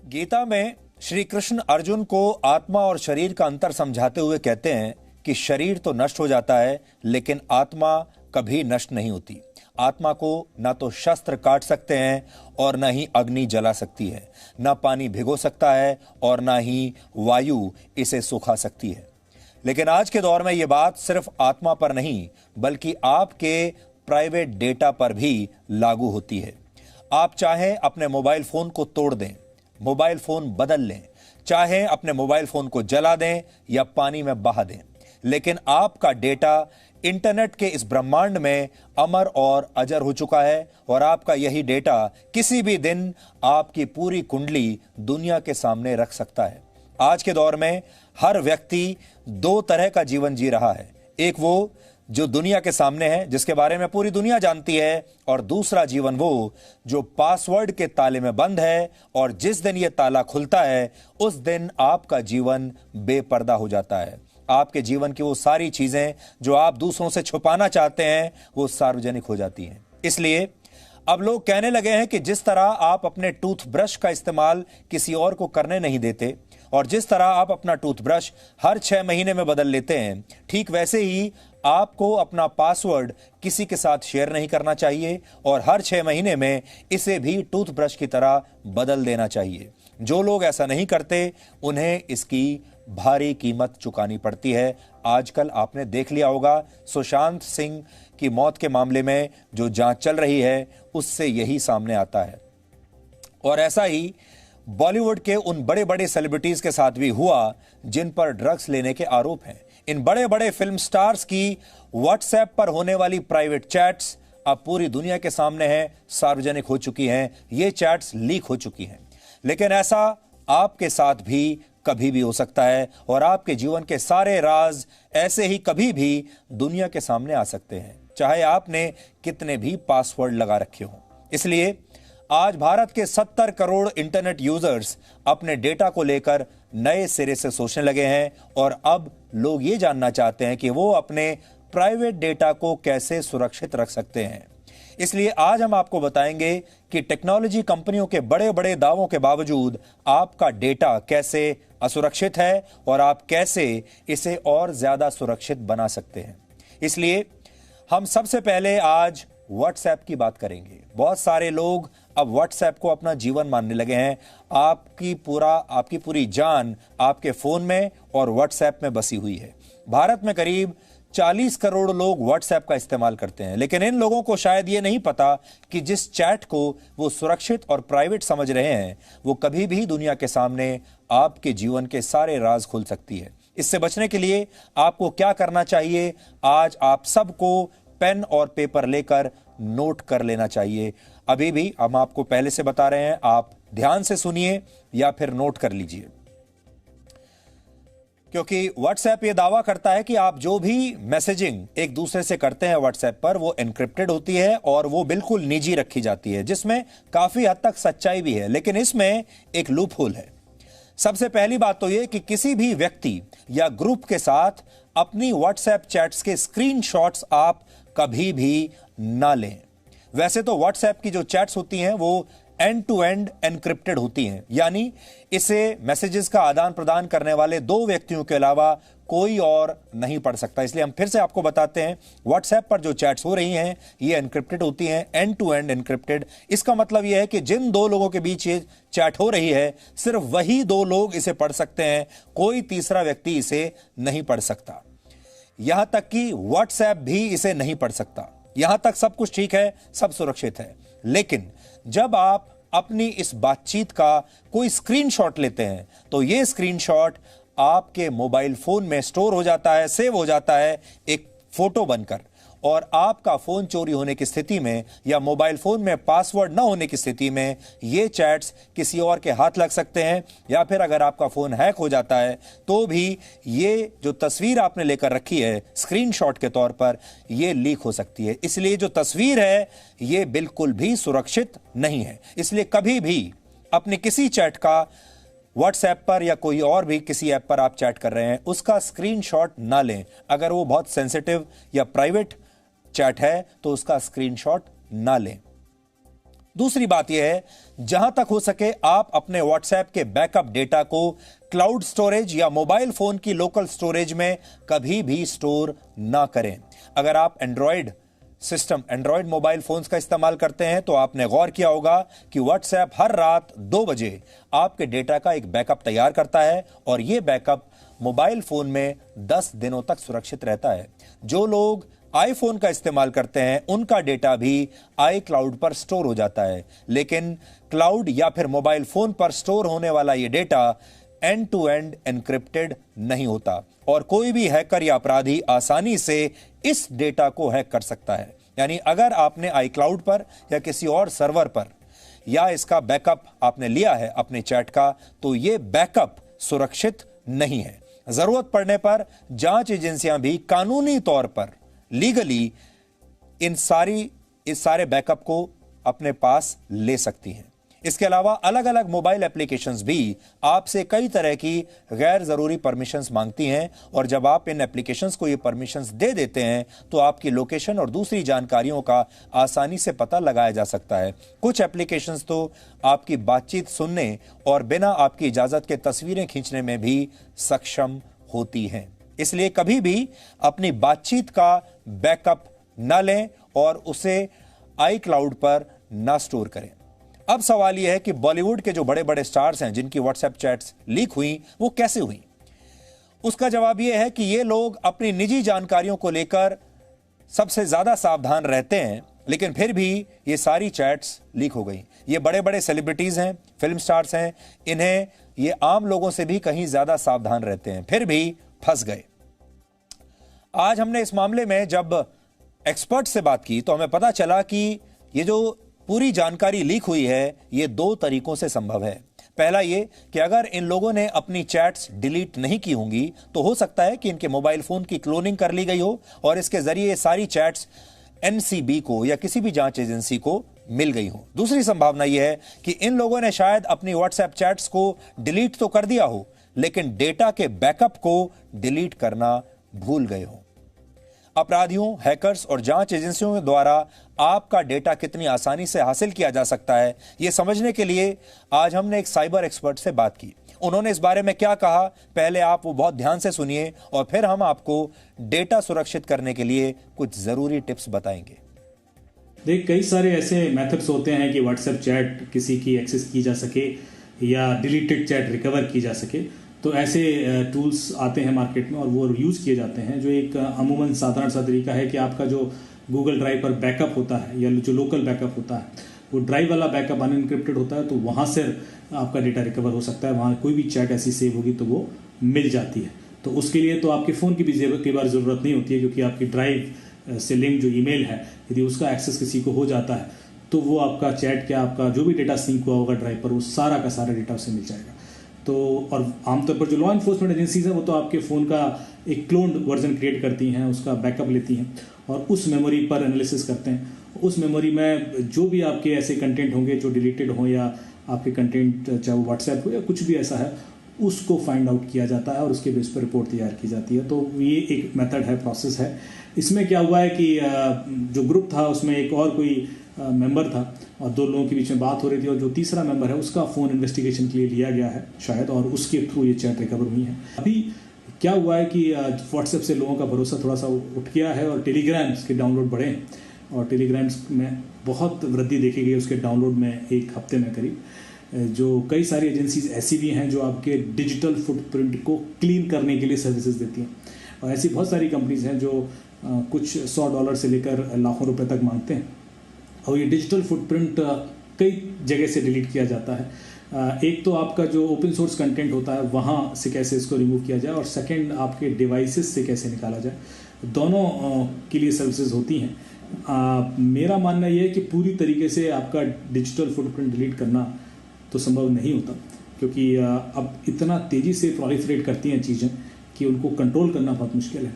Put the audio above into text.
गीता में श्री कृष्ण अर्जुन को आत्मा और शरीर का अंतर समझाते हुए कहते हैं कि शरीर तो नष्ट हो जाता है, लेकिन आत्मा कभी नष्ट नहीं होती। आत्मा को ना तो शस्त्र काट सकते हैं और ना ही अग्नि जला सकती है, ना पानी भिगो सकता है और ना ही वायु इसे सुखा सकती है। लेकिन आज के दौर में यह बात सिर्फ आत्मा पर नहीं, बल्कि आपके प्राइवेट डेटा पर भी लागू होती है। आप चाहें अपने मोबाइल फोन को तोड़ दें, मोबाइल फोन बदल लें, चाहे अपने मोबाइल फोन को जला दें या पानी में बहा दें, लेकिन आपका डेटा इंटरनेट के इस ब्रह्मांड में अमर और अजर हो चुका है और आपका यही डेटा किसी भी दिन आपकी पूरी कुंडली दुनिया के सामने रख सकता है। आज के दौर में हर व्यक्ति दो तरह का जीवन जी रहा है। एक वो जो दुनिया के सामने है, जिसके बारे में पूरी दुनिया जानती है, और दूसरा जीवन वो जो पासवर्ड के ताले में बंद है, और जिस दिन यह ताला खुलता है उस दिन आपका जीवन बेपर्दा हो जाता है। आपके जीवन की वो सारी चीजें जो आप दूसरों से छुपाना चाहते हैं वो सार्वजनिक हो जाती हैं। इसलिए अब लोग कहने लगे हैं कि जिस तरह आप अपने टूथब्रश का इस्तेमाल किसी और को करने नहीं देते और जिस तरह आप अपना टूथब्रश हर 6 महीने में बदल लेते हैं, ठीक वैसे ही आपको अपना पासवर्ड किसी के साथ शेयर नहीं करना चाहिए और हर 6 महीने में इसे भी टूथब्रश की तरह बदल देना चाहिए। जो लोग ऐसा नहीं करते उन्हें इसकी भारी कीमत चुकानी पड़ती है। आजकल आपने देख लिया होगा, सुशांत सिंह की मौत के मामले में जो जांच चल रही है उससे यही सामने आता है। और ऐसा ही बॉलीवुड के उन बड़े बड़े सेलिब्रिटीज के साथ भी हुआ जिन पर ड्रग्स लेने के आरोप हैं। इन बड़े बड़े फिल्म स्टार्स की व्हाट्सएप पर होने वाली प्राइवेट चैट्स अब पूरी दुनिया के सामने हैं, सार्वजनिक हो चुकी हैं, ये चैट्स लीक हो चुकी हैं। लेकिन ऐसा आपके साथ भी कभी भी हो सकता है और आपके जीवन के सारे राज ऐसे ही कभी भी दुनिया के सामने आ सकते हैं, चाहे आपने कितने भी पासवर्ड लगा रखे हों। इसलिए आज भारत के 70 करोड़ इंटरनेट यूजर्स अपने डेटा को लेकर नए सिरे से सोचने लगे हैं और अब लोग ये जानना चाहते हैं कि वो अपने प्राइवेट डेटा को कैसे सुरक्षित रख सकते हैं। इसलिए आज हम आपको बताएंगे कि टेक्नोलॉजी कंपनियों के बड़े बड़े दावों के बावजूद आपका डेटा कैसे असुरक्षित है और आप कैसे इसे और ज्यादा सुरक्षित बना सकते हैं। इसलिए हम सबसे पहले आज व्हाट्सएप की बात करेंगे। बहुत सारे लोग अब व्हाट्सएप को अपना जीवन मानने लगे हैं। आपकी पूरी जान आपके फोन में और व्हाट्सएप में बसी हुई है। भारत में करीब 40 करोड़ लोग व्हाट्सएप का इस्तेमाल करते हैं, लेकिन इन लोगों को शायद ये नहीं पता कि जिस चैट को वो सुरक्षित और प्राइवेट समझ रहे हैं वो कभी भी दुनिया के सामने आपके जीवन के सारे राज खोल सकती है। इससे बचने के लिए आपको क्या करना चाहिए, आज आप सबको पेन और पेपर लेकर नोट कर लेना चाहिए। अभी भी हम आपको पहले से बता रहे हैं, आप ध्यान से सुनिए या फिर नोट कर लीजिए, क्योंकि व्हाट्सएप ये दावा करता है कि आप जो भी मैसेजिंग एक दूसरे से करते हैं व्हाट्सएप पर वो एन्क्रिप्टेड होती है और वो बिल्कुल निजी रखी जाती है, जिसमें काफी हद तक सच्चाई भी है। लेकिन इसमें एक लूप होल है। सबसे पहली बात तो ये कि किसी भी व्यक्ति या ग्रुप के साथ अपनी व्हाट्सएप चैट्स के स्क्रीनशॉट्स आप कभी भी ना लें। वैसे तो व्हाट्सएप की जो चैट्स होती हैं वो एंड टू एंड एनक्रिप्टेड होती हैं, यानी इसे मैसेजेस का आदान प्रदान करने वाले दो व्यक्तियों के अलावा कोई और नहीं पढ़ सकता। इसलिए हम फिर से आपको बताते हैं, व्हाट्सएप पर जो चैट्स हो रही हैं ये एनक्रिप्टेड होती हैं, एंड टू एंड एनक्रिप्टेड। इसका मतलब यह है कि जिन दो लोगों के बीच ये चैट हो रही है सिर्फ वही दो लोग इसे पढ़ सकते हैं, कोई तीसरा व्यक्ति इसे नहीं पढ़ सकता। यहां तक कि व्हाट्सएप भी इसे नहीं पढ़ सकता। यहां तक सब कुछ ठीक है, सब सुरक्षित है। लेकिन जब आप अपनी इस बातचीत का कोई स्क्रीनशॉट लेते हैं तो यह स्क्रीनशॉट आपके मोबाइल फोन में स्टोर हो जाता है, सेव हो जाता है एक फोटो बनकर, और आपका फोन चोरी होने की स्थिति में या मोबाइल फोन में पासवर्ड ना होने की स्थिति में ये चैट्स किसी और के हाथ लग सकते हैं, या फिर अगर आपका फोन हैक हो जाता है तो भी ये जो तस्वीर आपने लेकर रखी है स्क्रीनशॉट के तौर पर ये लीक हो सकती है। इसलिए जो तस्वीर है ये बिल्कुल भी सुरक्षित नहीं है। इसलिए कभी भी अपने किसी चैट का व्हाट्सएप पर या कोई और भी किसी ऐप पर आप चैट कर रहे हैं उसका स्क्रीनशॉट ना लें। अगर वो बहुत सेंसिटिव या प्राइवेट चैट है तो उसका स्क्रीनशॉट ना लें। दूसरी बात यह है, जहां तक हो सके आप अपने व्हाट्सएप के बैकअप डेटा को क्लाउड स्टोरेज या मोबाइल फोन की लोकल स्टोरेज में कभी भी स्टोर ना करें। अगर आप एंड्रॉयड मोबाइल फोन्स का इस्तेमाल करते हैं तो आपने गौर किया होगा कि व्हाट्सएप हर रात 2 बजे आपके डेटा का एक बैकअप तैयार करता है और यह बैकअप मोबाइल फोन में 10 दिनों तक सुरक्षित रहता है। जो लोग आईफोन का इस्तेमाल करते हैं उनका डेटा भी आई क्लाउड पर स्टोर हो जाता है, लेकिन क्लाउड या फिर मोबाइल फोन पर स्टोर होने वाला यह data end to end encrypted नहीं होता और कोई भी हैकर या अपराधी आसानी से इस डेटा को हैक कर सकता है। यानी अगर आपने आई क्लाउड पर या किसी और सर्वर पर या इसका बैकअप आपने लिया है अपने चैट का, तो यह बैकअप सुरक्षित नहीं है। जरूरत पड़ने पर जांच एजेंसियां भी कानूनी तौर पर लीगली इस सारे बैकअप को अपने पास ले सकती हैं। इसके अलावा अलग अलग मोबाइल एप्लीकेशंस भी आपसे कई तरह की गैर जरूरी परमिशंस मांगती हैं और जब आप इन एप्लीकेशंस को ये परमिशंस दे देते हैं तो आपकी लोकेशन और दूसरी जानकारियों का आसानी से पता लगाया जा सकता है। कुछ एप्लीकेशंस तो आपकी बातचीत सुनने और बिना आपकी इजाजत के तस्वीरें खींचने में भी सक्षम होती हैं। इसलिए कभी भी अपनी बातचीत का बैकअप न लें और उसे आई क्लाउड पर न स्टोर करें। अब सवाल यह है कि बॉलीवुड के जो बड़े बड़े स्टार्स हैं जिनकी व्हाट्सएप चैट्स लीक हुई, वो कैसे हुई? उसका जवाब यह है कि ये लोग अपनी निजी जानकारियों को लेकर सबसे ज्यादा सावधान रहते हैं, लेकिन फिर भी ये सारी चैट्स लीक हो गई। ये बड़े बड़े सेलिब्रिटीज हैं, फिल्म स्टार्स हैं, इन्हें ये आम लोगों से भी कहीं ज्यादा सावधान रहते हैं, फिर भी फंस गए। आज हमने इस मामले में जब एक्सपर्ट से बात की तो हमें पता चला कि ये जो पूरी जानकारी लीक हुई है ये 2 तरीकों से संभव है। पहला ये कि अगर इन लोगों ने अपनी चैट्स डिलीट नहीं की होंगी तो हो सकता है कि इनके मोबाइल फोन की क्लोनिंग कर ली गई हो और इसके जरिए ये सारी चैट्स एनसीबी को या किसी भी जांच एजेंसी को मिल गई हो। दूसरी संभावना यह है कि इन लोगों ने शायद अपनी व्हाट्सएप चैट्स को डिलीट तो कर दिया हो, लेकिन डेटा के बैकअप को डिलीट करना भूल गए हो। अपराधियों, हैकर्स और जांच एजेंसियों के द्वारा आपका डेटा कितनी आसानी से हासिल किया जा सकता है, यह समझने के लिए आज हमने एक साइबर एक्सपर्ट से बात की। उन्होंने इस बारे में क्या कहा, पहले आप वो बहुत ध्यान से सुनिए और फिर हम आपको डेटा सुरक्षित करने के लिए कुछ जरूरी टिप्स बताएंगे। देख, कई सारे ऐसे मेथड्स होते हैं कि व्हाट्सएप चैट किसी की एक्सेस की जा सके या डिलीटेड चैट रिकवर की जा सके। तो ऐसे टूल्स आते हैं मार्केट में और वो यूज़ किए जाते हैं। जो एक अमूमन साधारण सा तरीका है कि आपका जो गूगल ड्राइव पर बैकअप होता है या जो लोकल बैकअप होता है, वो ड्राइव वाला बैकअप अनएन्क्रिप्टेड होता है, तो वहाँ से आपका डेटा रिकवर हो सकता है। वहाँ कोई भी चैट ऐसी सेव होगी तो वो मिल जाती है। तो उसके लिए तो आपके फ़ोन की भी कई बार ज़रूरत नहीं होती है, क्योंकि आपकी ड्राइव से लिंक जो ईमेल है, यदि उसका एक्सेस किसी को हो जाता है तो वो आपका चैट क्या आपका जो भी डेटा सिंक हुआ होगा ड्राइव पर, वो सारा का सारा डेटा उससे मिल जाएगा। तो और आमतौर पर जो लॉ इन्फोर्समेंट एजेंसीज हैं वो तो आपके फ़ोन का एक क्लोन्ड वर्जन क्रिएट करती हैं, उसका बैकअप लेती हैं और उस मेमोरी पर एनालिसिस करते हैं। उस मेमोरी में जो भी आपके ऐसे कंटेंट होंगे जो डिलीटेड हो या आपके कंटेंट चाहे वो व्हाट्सएप हो या कुछ भी ऐसा है, उसको फाइंड आउट किया जाता है और उसके बेस पर रिपोर्ट तैयार की जाती है। तो ये एक मेथड है, प्रोसेस है। इसमें क्या हुआ है कि जो ग्रुप था उसमें एक और कोई मेंबर था और 2 लोगों के बीच में बात हो रही थी और जो तीसरा मेंबर है उसका फ़ोन इन्वेस्टिगेशन के लिए लिया गया है शायद, और उसके थ्रू ये चैट रिकवर हुई है। अभी क्या हुआ है कि व्हाट्सएप से लोगों का भरोसा थोड़ा सा उठ गया है और टेलीग्राम्स के डाउनलोड बढ़े हैं और टेलीग्राम्स में बहुत वृद्धि देखी गई उसके डाउनलोड में 1 हफ्ते में करीब। जो कई सारी एजेंसीज ऐसी भी हैं जो आपके डिजिटल फुटप्रिंट को क्लीन करने के लिए सर्विसेज देती हैं और ऐसी बहुत सारी कंपनीज हैं जो कुछ $100 से लेकर लाखों रुपए तक मांगते हैं और ये डिजिटल फुटप्रिंट कई जगह से डिलीट किया जाता है। एक तो आपका जो ओपन सोर्स कंटेंट होता है वहाँ से कैसे इसको रिमूव किया जाए और सेकंड आपके डिवाइसेस से कैसे निकाला जाए, दोनों के लिए सर्विसेज होती हैं। मेरा मानना यह है कि पूरी तरीके से आपका डिजिटल फुटप्रिंट डिलीट करना तो संभव नहीं होता, क्योंकि अब इतना तेज़ी से प्रोलिफरेट करती हैं चीज़ें कि उनको कंट्रोल करना बहुत मुश्किल है।